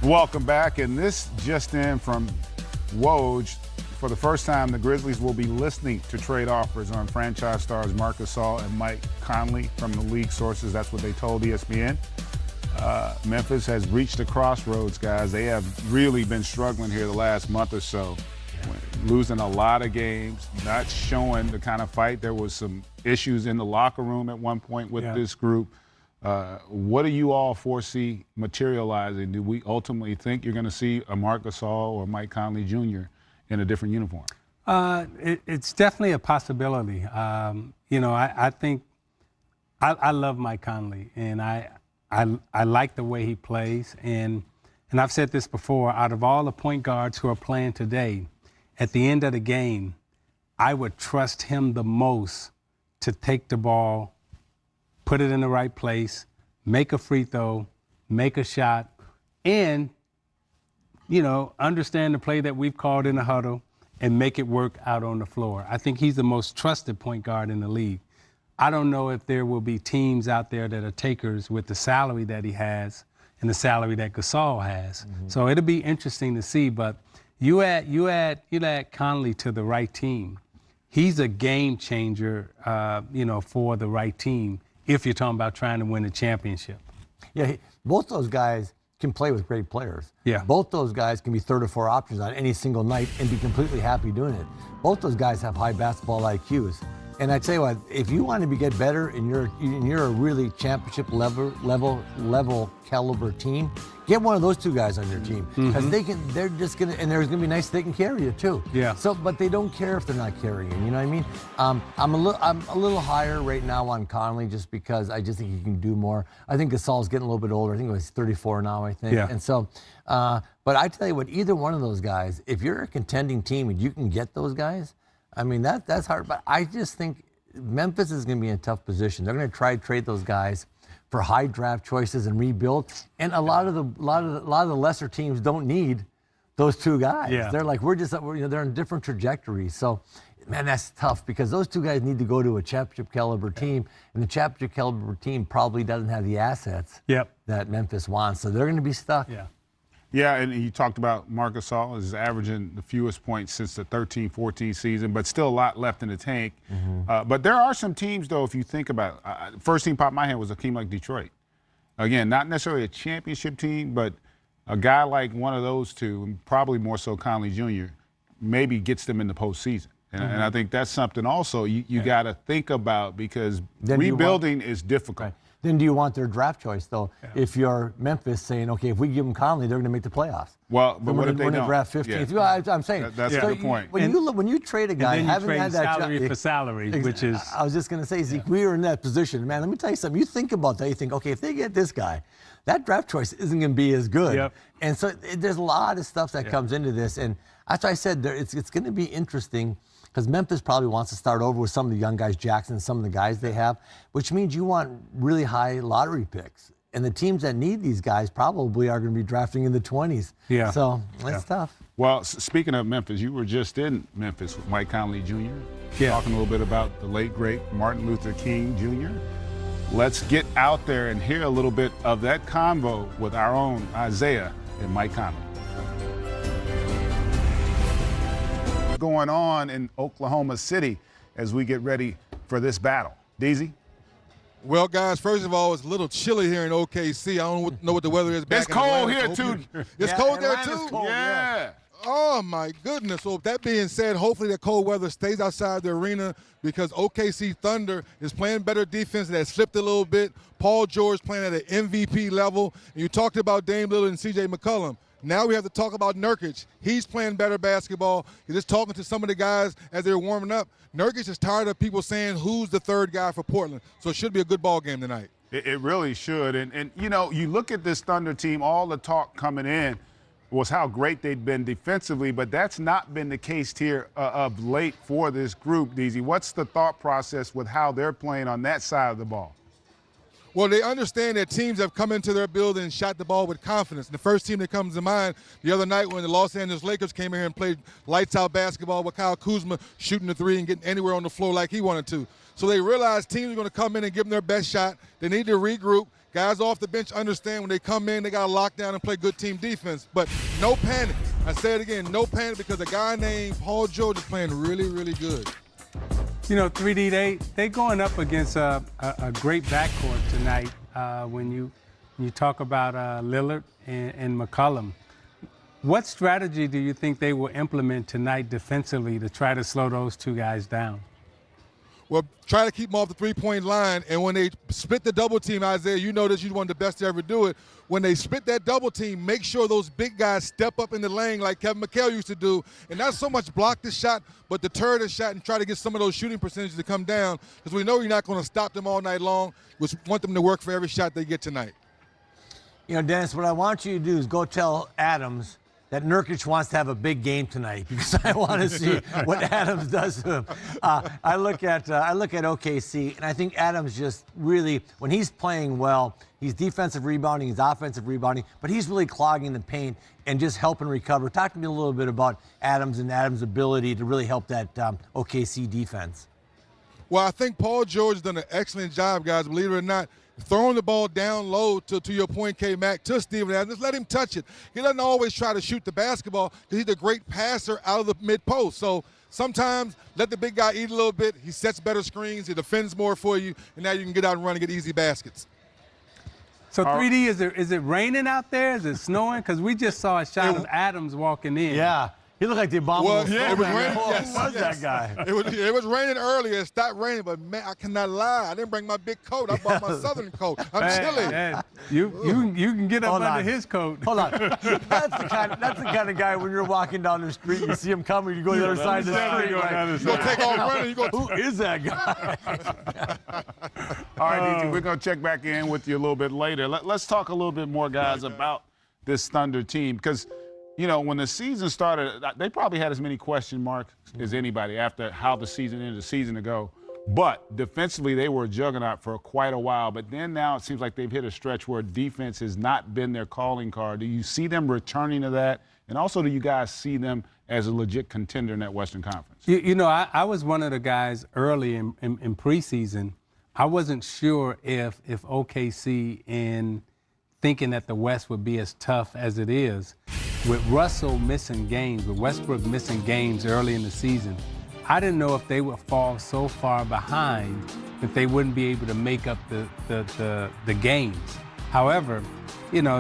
Welcome back, and this just in from Woj. For the first time, the Grizzlies will be listening to trade offers on franchise stars Marc Gasol and Mike Conley from the league sources. That's what they told ESPN. Memphis has reached a crossroads, guys. They have really been struggling here the last month or so, losing a lot of games, not showing the kind of fight. There was some issues in the locker room at one point with this group. What do you all foresee materializing? Do we ultimately think you're going to see a Marc Gasol or Mike Conley Jr. in a different uniform? It's definitely a possibility. I think I love Mike Conley, and I like the way he plays. And I've said this before, out of all the point guards who are playing today, at the end of the game, I would trust him the most to take the ball, put it in the right place, make a free throw, make a shot, and, understand the play that we've called in the huddle and make it work out on the floor. I think he's the most trusted point guard in the league. I don't know if there will be teams out there that are takers with the salary that he has and the salary that Gasol has. Mm-hmm. So it'll be interesting to see, but you add Conley to the right team. He's a game changer, for the right team, if you're talking about trying to win a championship. Yeah, both those guys can play with great players. Yeah. Both those guys can be 3 or 4 options on any single night and be completely happy doing it. Both those guys have high basketball IQs. And I tell you what, if you want to get better and you're a really championship level caliber team, get one of those 2 guys on your team, because they're just gonna, and there's gonna be nice they can carry you too. Yeah. So, but they don't care if they're not carrying. You know what I mean? I'm a little higher right now on Conley just because I just think he can do more. I think Gasol's getting a little bit older. I think he's 34 now. I think. Yeah. And so, but I tell you what, either one of those guys, if you're a contending team and you can get those guys, I mean, that's hard, but I just think Memphis is going to be in a tough position. They're going to try to trade those guys for high draft choices and rebuild. And a lot of the lesser teams don't need those 2 guys. Yeah. They're like, they're in different trajectories. So, man, that's tough because those 2 guys need to go to a championship caliber team, and the championship caliber team probably doesn't have the assets that Memphis wants. So they're going to be stuck. Yeah. Yeah, and you talked about Marc Gasol is averaging the fewest points since the 13-14 season, but still a lot left in the tank. Mm-hmm. But there are some teams, though, if you think about it. First team popped in my head was a team like Detroit. Again, not necessarily a championship team, but a guy like one of those 2, and probably more so Conley Jr., maybe gets them in the postseason. And I think that's something also you got to think about, because rebuilding is difficult. Right. Then do you want their draft choice, though? Yeah. If you're Memphis saying, okay, if we give them Conley, they're going to make the playoffs. Well, but what if they don't? Draft 15th. Yeah. I'm saying. That's a good point. When you trade a guy, having had that salary for salary, which is. I was just going to say, Zeke, we were in that position. Man, let me tell you something. You think about that. You think, okay, if they get this guy, that draft choice isn't going to be as good. Yep. And so there's a lot of stuff that comes into this. And that's why I said it's going to be interesting, because Memphis probably wants to start over with some of the young guys, Jackson, some of the guys they have, which means you want really high lottery picks. And the teams that need these guys probably are going to be drafting in the 20s. Yeah. So that's tough. Well, speaking of Memphis, you were just in Memphis with Mike Conley Jr., talking a little bit about the late, great Martin Luther King Jr. Let's get out there and hear a little bit of that convo with our own Isaiah and Mike Conley. Going on in Oklahoma City as we get ready for this battle. DZ? Well, guys, first of all, it's a little chilly here in OKC. I don't know what the weather is back It's in cold Atlanta. here, too. It's cold there, too? Cold, yeah. Oh, my goodness. So, that being said, hopefully the cold weather stays outside the arena, because OKC Thunder is playing better defense. That slipped a little bit. Paul George playing at an MVP level. And you talked about Dame Lillard and C.J. McCollum. Now we have to talk about Nurkic. He's playing better basketball. You're just talking to some of the guys as they're warming up. Nurkic is tired of people saying who's the 3rd guy for Portland. So it should be a good ball game tonight. It really should. And you look at this Thunder team, all the talk coming in was how great they'd been defensively, but that's not been the case here of late for this group, DZ. What's the thought process with how they're playing on that side of the ball? Well, they understand that teams have come into their building and shot the ball with confidence. And the first team that comes to mind the other night when the Los Angeles Lakers came in here and played lights-out basketball with Kyle Kuzma shooting the 3 and getting anywhere on the floor like he wanted to. So they realize teams are going to come in and give them their best shot. They need to regroup, Guys off the bench understand when they come in, they got to lock down and play good team defense. But no panic. I say it again, no panic, because a guy named Paul George is playing really, really good. You know, 3D, they going up against a great backcourt tonight when you talk about Lillard and McCollum. What strategy do you think they will implement tonight defensively to try to slow those two guys down? Well, try to keep them off the three-point line. And when they split the double team, Isaiah, you know this, you're one of the best to ever do it. When they split that double team, make sure those big guys step up in the lane like Kevin McHale used to do. And not so much block the shot, but deter the shot and try to get some of those shooting percentages to come down, because we know you're not going to stop them all night long. We want them to work for every shot they get tonight. You know, Dennis, what I want you to do is go tell Adams that Nurkic wants to have a big game tonight, because I want to see what Adams does to him. I look at OKC, and I think Adams just really, when he's playing well, he's defensive rebounding, he's offensive rebounding, but he's really clogging the paint and just helping recover. Talk to me a little bit about Adams and Adams' ability to really help that OKC defense. Well, I think Paul George has done an excellent job, guys, believe it or not, throwing the ball down low to your point, K-Mac, to Steven Adams. Just let him touch it. He doesn't always try to shoot the basketball because he's a great passer out of the mid-post. So sometimes let the big guy eat a little bit. He sets better screens. He defends more for you, and now you can get out and run and get easy baskets. So 3D, is it raining out there? Is it snowing? Because we just saw a shot of Adams walking in. Yeah. He looked like the abominable. Well, yeah, it was raining. Who was that guy? It was raining earlier. It stopped raining, but man, I cannot lie. I didn't bring my big coat. I brought my southern coat. I'm chilly. Hey, you can get up under his coat. Hold on. That's the kind of guy when you're walking down the street, you see him coming, you go to the other side of the street. You're gonna take off running. Who is that guy? All right, DT, we're going to check back in with you a little bit later. Let's talk a little bit more, guys, about this Thunder team, because you know, when the season started, they probably had as many question marks as anybody after how the season ended a season ago. But defensively, they were a juggernaut for quite a while. But then now it seems like they've hit a stretch where defense has not been their calling card. Do you see them returning to that? And also, do you guys see them as a legit contender in that Western Conference? You know, I was one of the guys early in preseason. I wasn't sure if OKC, in thinking that the West would be as tough as it is, with Russell missing games, with Westbrook missing games early in the season, I didn't know if they would fall so far behind that they wouldn't be able to make up the games. However, you know,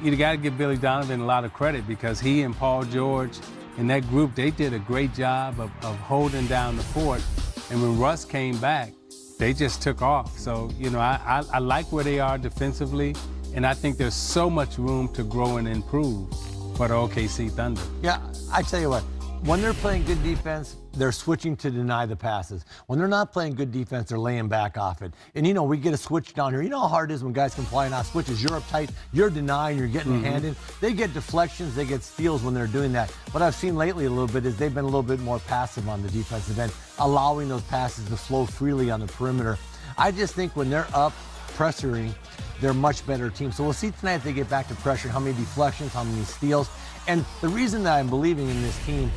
you got to give Billy Donovan a lot of credit, because he and Paul George and that group, they did a great job of holding down the fort. And when Russ came back, they just took off. So, you know, I like where they are defensively, and I think there's so much room to grow and improve for the OKC Thunder. Yeah, I tell you what, when they're playing good defense, they're switching to deny the passes. When they're not playing good defense, they're laying back off it. And, you know, we get a switch down here. You know how hard it is when guys can fly off switches. You're uptight, you're denying, you're getting a hand in. They get deflections, they get steals when they're doing that. What I've seen lately a little bit is they've been a little bit more passive on the defensive end, allowing those passes to flow freely on the perimeter. I just think when they're up pressuring, they're a much better team. So we'll see tonight if they get back to pressure, how many deflections, how many steals. And the reason that I'm believing in this team,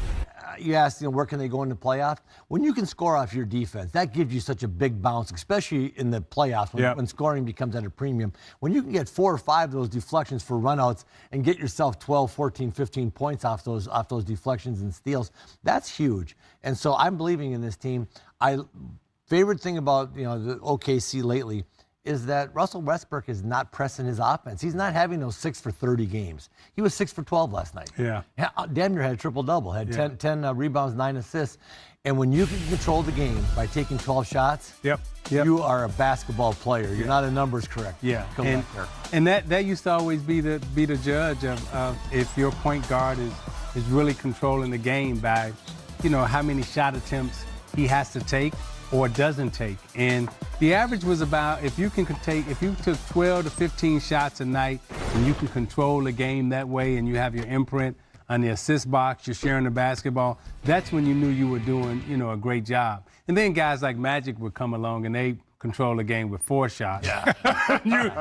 you asked, you know, where can they go in the playoffs? When you can score off your defense, that gives you such a big bounce, especially in the playoffs when scoring becomes at a premium. When you can get 4 or 5 of those deflections for runouts and get yourself 12, 14, 15 points off those deflections and steals, that's huge. And so I'm believing in this team. Favorite thing about, you know, the OKC lately is that Russell Westbrook is not pressing his offense. He's not having those 6 for 30 games. He was 6 for 12 last night. Yeah. Damn near had a triple-double, had 10 rebounds, 9 assists. And when you can control the game by taking 12 shots, you are a basketball player. You're not a numbers correct. Yeah. And that used to always be the judge of if your point guard is really controlling the game by, you know, how many shot attempts he has to take or doesn't take. And the average was about, if you took 12 to 15 shots a night and you can control the game that way and you have your imprint on the assist box, you're sharing the basketball, that's when you knew you were doing, you know, a great job. And then guys like Magic would come along and they control the game with 4 shots. Yeah.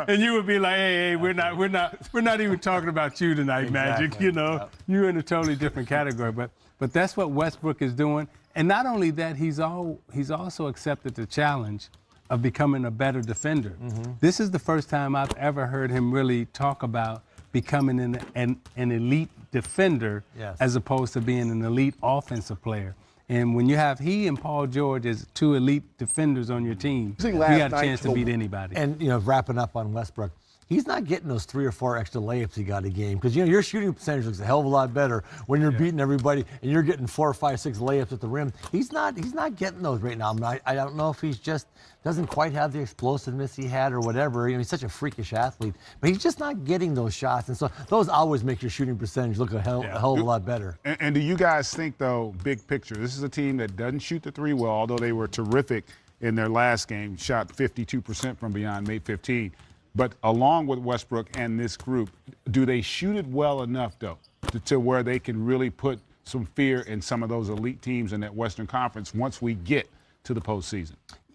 and you would be like, hey, we're not even talking about you tonight, Magic. You know, you're in a totally different category. But that's what Westbrook is doing. And not only that, he's also accepted the challenge of becoming a better defender. This is the first time I've ever heard him really talk about becoming an elite defender as opposed to being an elite offensive player. And when you have he and Paul George as two elite defenders on your team, you got a chance to beat anybody. And, wrapping up on Westbrook, he's not getting those 3 or 4 extra layups he got a game because, your shooting percentage looks a hell of a lot better when you're beating everybody and you're getting 4, 5, 6 layups at the rim. He's not getting those right now. I don't know if he's just doesn't quite have the explosiveness he had or whatever. He's such a freakish athlete, but he's just not getting those shots. And so those always make your shooting percentage look a hell of a lot better. And do you guys think, though, big picture, this is a team that doesn't shoot the 3 well, although they were terrific in their last game, shot 52% from beyond, made 15. But along with Westbrook and this group, do they shoot it well enough, though, to where they can really put some fear in some of those elite teams in that Western Conference once we get to the postseason?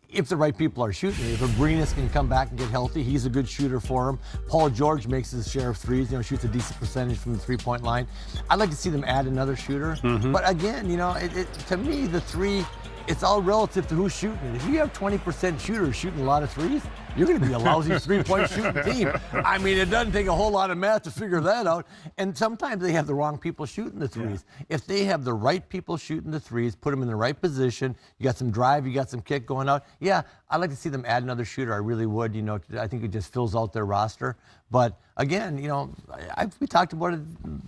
If the right people are shooting it. If Abrinas can come back and get healthy, he's a good shooter for him. Paul George makes his share of threes, shoots a decent percentage from the three-point line. I'd like to see them add another shooter. But again, to me, the 3, it's all relative to who's shooting it. If you have 20% shooters shooting a lot of threes, you're going to be a lousy 3-point shooting team. I mean, it doesn't take a whole lot of math to figure that out. And sometimes they have the wrong people shooting the threes. If they have the right people shooting the threes, put them in the right position, you got some drive, you got some kick going out. Yeah, I'd like to see them add another shooter. I really would. I think it just fills out their roster. But again, we talked about it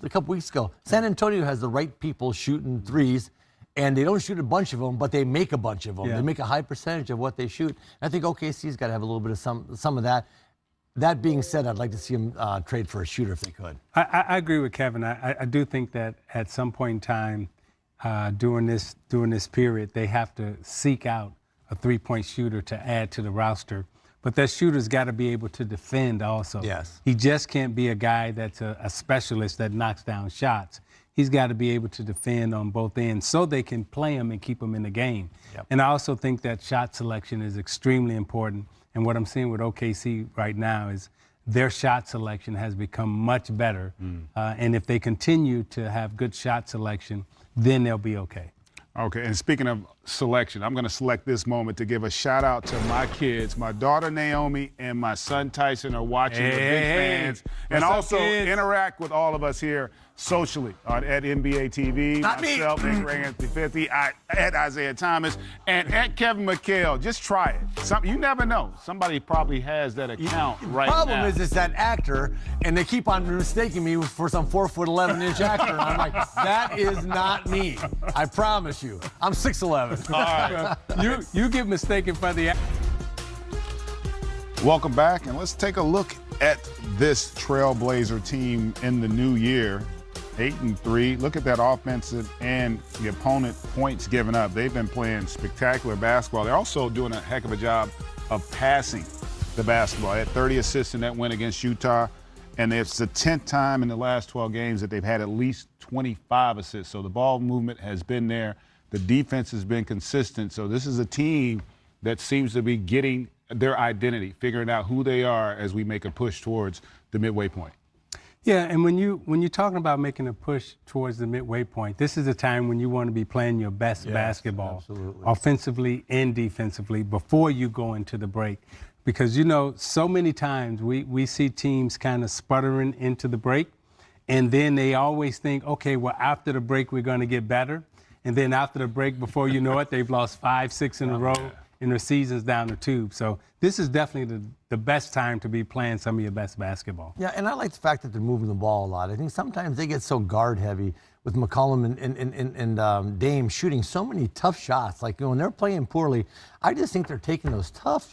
a couple weeks ago. San Antonio has the right people shooting threes. And they don't shoot a bunch of them, but they make a bunch of them. They make a high percentage of what they shoot. And I think OKC's got to have a little bit of some of that. That being said, I'd like to see them trade for a shooter if they could. I agree with Kevin. I do think that at some point in time during this period, they have to seek out a 3-point shooter to add to the roster. But that shooter's got to be able to defend also. Yes. He just can't be a guy that's a specialist that knocks down shots. He's got to be able to defend on both ends so they can play him and keep him in the game. And I also think that shot selection is extremely important. And what I'm seeing with OKC right now is their shot selection has become much better. And if they continue to have good shot selection, then they'll be okay. Okay, and speaking of selection, I'm going to select this moment to give a shout out to my kids. My daughter Naomi and my son Tyson are watching, the big fans, and also interact with all of us here socially at NBA TV. Not myself, Nick Ray Anthony 50, at Isaiah Thomas, and at Kevin McHale. Just try it. You never know. Somebody probably has that account right now. The problem is it's that actor, and they keep on mistaking me for some 4'11" actor. And I'm like, that is not me. I promise you. I'm 6'11". All right. You get mistaken for the. Welcome back, and let's take a look at this Trailblazer team in the new year. 8-3. Look at that offensive and the opponent points given up. They've been playing spectacular basketball. They're also doing a heck of a job of passing the basketball. They had 30 assists in that win against Utah, and it's the 10th time in the last 12 games that they've had at least 25 assists. So the ball movement has been there. The defense has been consistent. So this is a team that seems to be getting their identity, figuring out who they are as we make a push towards the midway point. Yeah, and when you're talking about making a push towards the midway point, this is a time when you want to be playing your best basketball, offensively and defensively, before you go into the break. Because, so many times we see teams kind of sputtering into the break, and then they always think, okay, well, after the break, we're going to get better. And then after the break, before you know it, they've lost 5, 6 in a row. And their season's down the tube. So this is definitely the best time to be playing some of your best basketball. Yeah, and I like the fact that they're moving the ball a lot. I think sometimes they get so guard heavy with McCollum and Dame shooting so many tough shots. Like, when they're playing poorly, I just think they're taking those tough,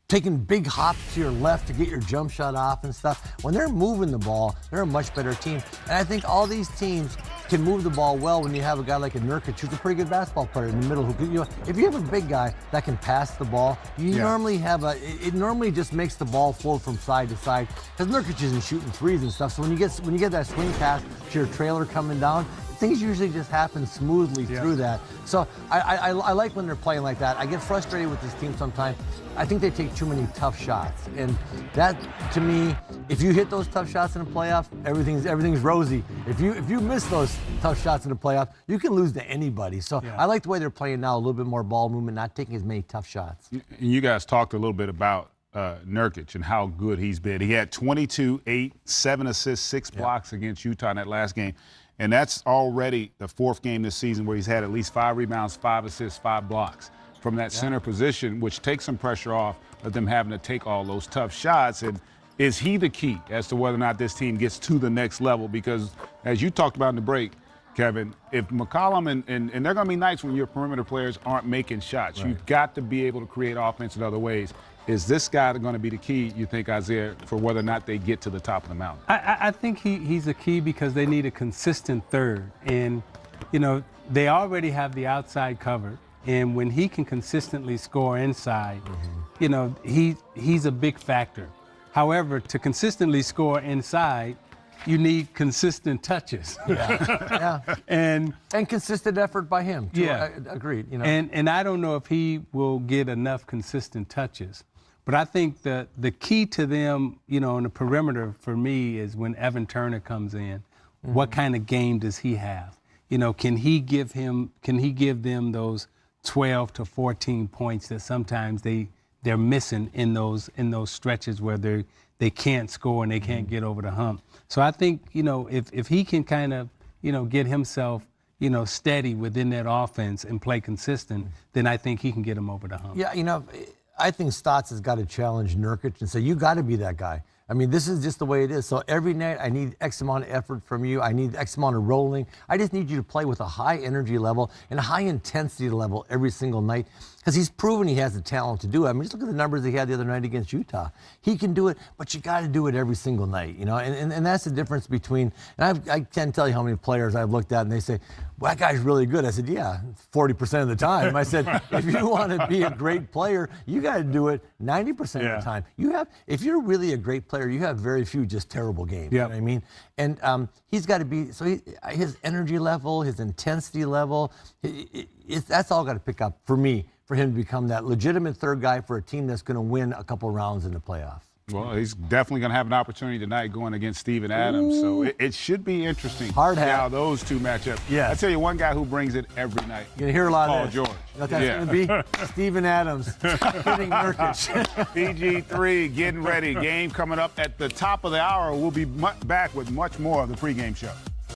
taking big hops to your left to get your jump shot off and stuff. When they're moving the ball, they're a much better team. And I think all these teams can move the ball well when you have a guy like a Nurkic, who's a pretty good basketball player in the middle. Who, if you have a big guy that can pass the ball, you normally have it normally just makes the ball flow from side to side. Because Nurkic isn't shooting threes and stuff. So when you get that swing pass to your trailer coming down, things usually just happen smoothly through that. So I like when they're playing like that. I get frustrated with this team sometimes. I think they take too many tough shots, and that, to me, if you hit those tough shots in the playoffs, everything's rosy. If you miss those tough shots in the playoffs, you can lose to anybody. So I like the way they're playing now, a little bit more ball movement, not taking as many tough shots. You guys talked a little bit about Nurkic and how good he's been. He had 22, 8, 7 assists, 6 blocks against Utah in that last game. And that's already the 4th game this season where he's had at least 5 rebounds, 5 assists, 5 blocks from that center position, which takes some pressure off of them having to take all those tough shots. And is he the key as to whether or not this team gets to the next level? Because as you talked about in the break, Kevin, if McCollum and there are going to be nights when your perimeter players aren't making shots. You've got to be able to create offense in other ways. Is this guy going to be the key, you think, Isaiah, for whether or not they get to the top of the mountain? I think he's a key because they need a consistent third. And, you know, they already have the outside covered. And when he can consistently score inside, you know, he's a big factor. However, to consistently score inside, you need consistent touches. And consistent effort by him, too. Agreed. You know. And I don't know if he will get enough consistent touches. But I think the key to them, you know, on the perimeter for me is when Evan Turner comes in, what kind of game does he have? You know, can he give them those 12 to 14 points that sometimes they're missing in those stretches where they can't score and they can't get over the hump. So I think, you know, if he can kind of, you know, get himself, you know, steady within that offense and play consistent, then I think he can get him over the hump. Yeah, you know, I think Stotts has got to challenge Nurkic and say, you got to be that guy. I mean, this is just the way it is. So every night I need X amount of effort from you. I need X amount of rolling. I just need you to play with a high energy level and a high intensity level every single night because he's proven he has the talent to do it. I mean, just look at the numbers he had the other night against Utah. He can do it, but you got to do it every single night, you know, and that's the difference between, and I can't tell you how many players I've looked at and they say, well, that guy's really good. I said, yeah, 40% of the time. I said, if you want to be a great player, you got to do it 90% of the time. If you're really a great player, you have very few just terrible games. You know what I mean? And he's got to be, so his energy level, his intensity level, that's all got to pick up for me, for him to become that legitimate third guy for a team that's going to win a couple rounds in the playoffs. Well, he's definitely going to have an opportunity tonight going against Steven Adams. So it should be interesting Hard to see hat. how those two match up. Yeah. I tell you one guy who brings it every night. You're going to hear a lot Paul of this. George. You know what that's going to be? Steven Adams hitting Nurkic. PG3 getting ready. Game coming up at the top of the hour. We'll be back with much more of the pregame show.